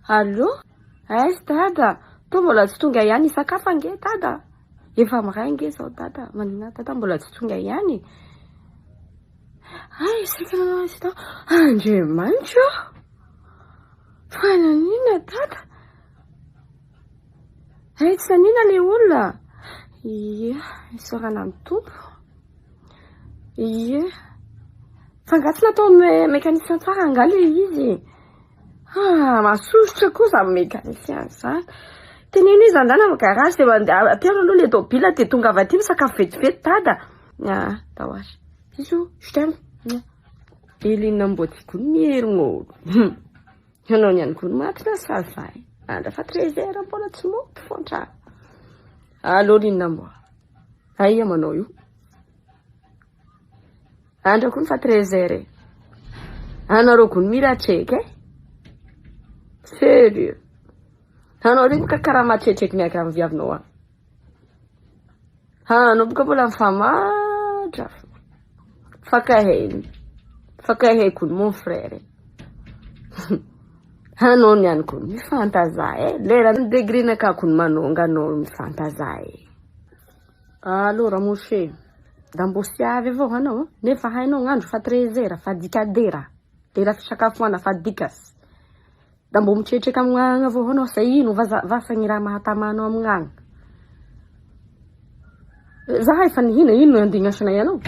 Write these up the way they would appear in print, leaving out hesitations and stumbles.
Allô? Aizy dada, to mbola tsy tonga ihany isakafo ange dada. Efa maray ange zao dada, manina dada mbola tsy tonga ihany. Ay, sika nanao azy tao. Andriamanitra. Fa nanina dada? Ay, tsy nanina le olona. Ie, isorana amin'ny tompo. Ie. Fangatsy natao mekanisien tsara anga le izy. Masosotra kosa amin'ny mekanisien zany. Teneno izy andana amin'ny garage dia ampiaro aloha le tôbila dia tonga avy aty misakafo vetivety dada. Tahoara. Bisous, je t'aime. Elinina mboty koa mierigno. Ianao niany koa maty na salvay. Andra fa 13h mbola tsy mopy fontra. Allô Linina mbo. Aia manao io? Andra koa fa 13h. Anareo koa miratreky Sérieux. Anao regny ka karaha matretreky miaka amin'ny viavinao anao boka mbola mifamatra. Fakahey koa mon frère. Anao niany koa mifantaza lera degré ka koa manonga anao mifantaza Allô Ramoshe. Da mbo sy avy avao anao nefa hainao ngandro fa 13h fa dikadera. Lera fisakafoana fa dikas. Da mbo mitretreka amin'agny avao anao sa ino vasagny raha mahatamanao amin'agny. Zahay fa nihina ino andingasanay anao.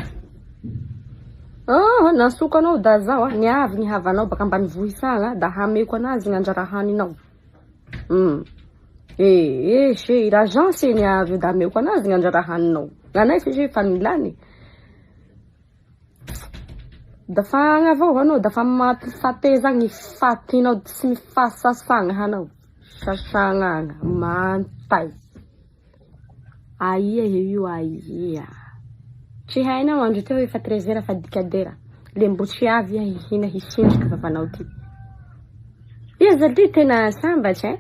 Nasoka anao da zao niavy ny havanao baka ambany vohisagna da hameko anazy gn'andrara haninao. She l'agence niavy da hameko anazy gn'andrara haninao. Ganay fa nilany. Da fa agny avao anao da fa mampifanteza ny fatinao tsy mifasasagna hanao. Sasagna agny mantay. Aia io aia. Tsy hainao andro teo efa 13h fa dikadera. Le mbo tsy avy hihina hisindriky vavanao ty. Ia zali tena sambatry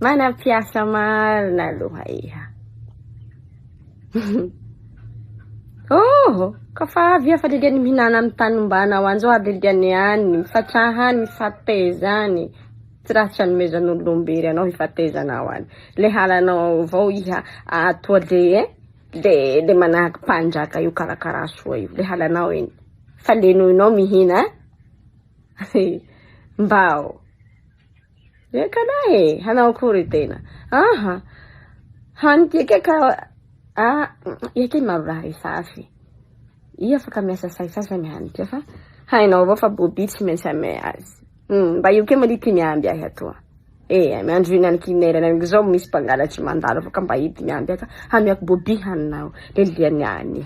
manampiasa marina aloha iha. Ka fa avy fa leliany mihinana amin'ny tany mbanao anjao leliany any mifatrahany mifatezany. Tsy raha tsy anomezan'olombery anao hifatezanao any. Le halanao avao iha atoa le manahaky mpanjaka io karakara soa io. Le halanao iny. Fa le noinao mihina mbao. Kana hanao kory tena. Hany tika ka ike maraha isafy. Ia fa ka miasa saisasa mihany tia fa hainao avao fa bobi tsy maintsy ame azy. Mba io ke mality miamby ahy atoa. Miandro inany kinera nany zao misy mpangalatry mandalo fa ka mba hity miamby aka hamiako bobi haninao leliany any.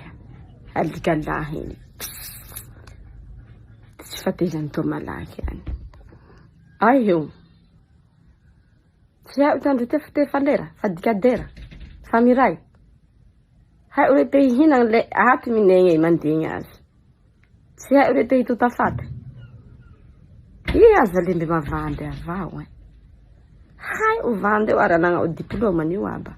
Alikalahy iny. Tsy fatezany to malaky any. Io. Tsy utandro tefa lera fa dikadera. Fa miray. Hai ure te hihina le aty minegny mandigny azy. Tsy hai ure te hitotafaty. Aza lembe mavandy avao Hai uvandy aranagna o diplômany io aba.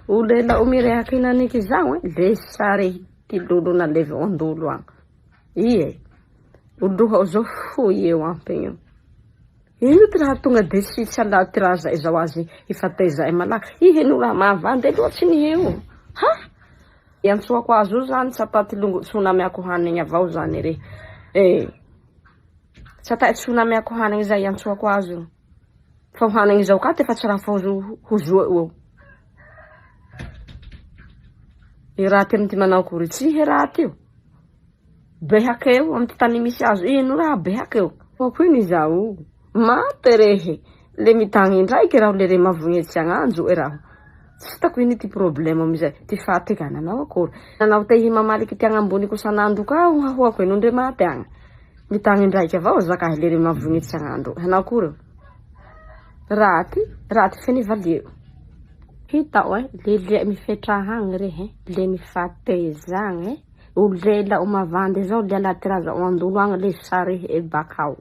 O lela umirehaky naniky zao le sary tilolo na leve ondolo agny. O loha zao foy eo ampigny. Ino ty raha tonga de sy salahy ty raha zay zao azy ifatezay malaky. No raha mavandy loatsy ny eo. Antsoako azo zany tsy ataty tsona miako hanigny avao zany re. Tsy ataty tsona miako hanigny zay antsoako azo. Fa hanigny zao ka tefa tsy raha hozoa eo. Raha ty manao kory tsy raha teo. Behakeo amin'ny tany misy azo. Ino raha behakeo. Koa iny zao. Maty rehe. Le mitagny indraiky raho le re mavonetsy agnanjo raho. Tsy tako iny ty problema amizay. Ty fatika nanao akory. Nanao te himamaliky ty agnambony ko sanandro ka hoako enondre maty agny. Mitagny indraiky avao zakahy le re mavonetsy agnandro. Hanao akory. Raty feny valio. Hitao le mifetraha agny rehe. Le mifatezagny o lela o mavandy zao le alatiraza o andolo agny le sary bakao.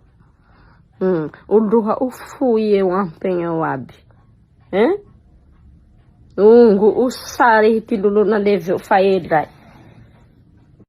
O loha o foy eo ampegna o aby. Ungo o sary tilolona leve o faelay.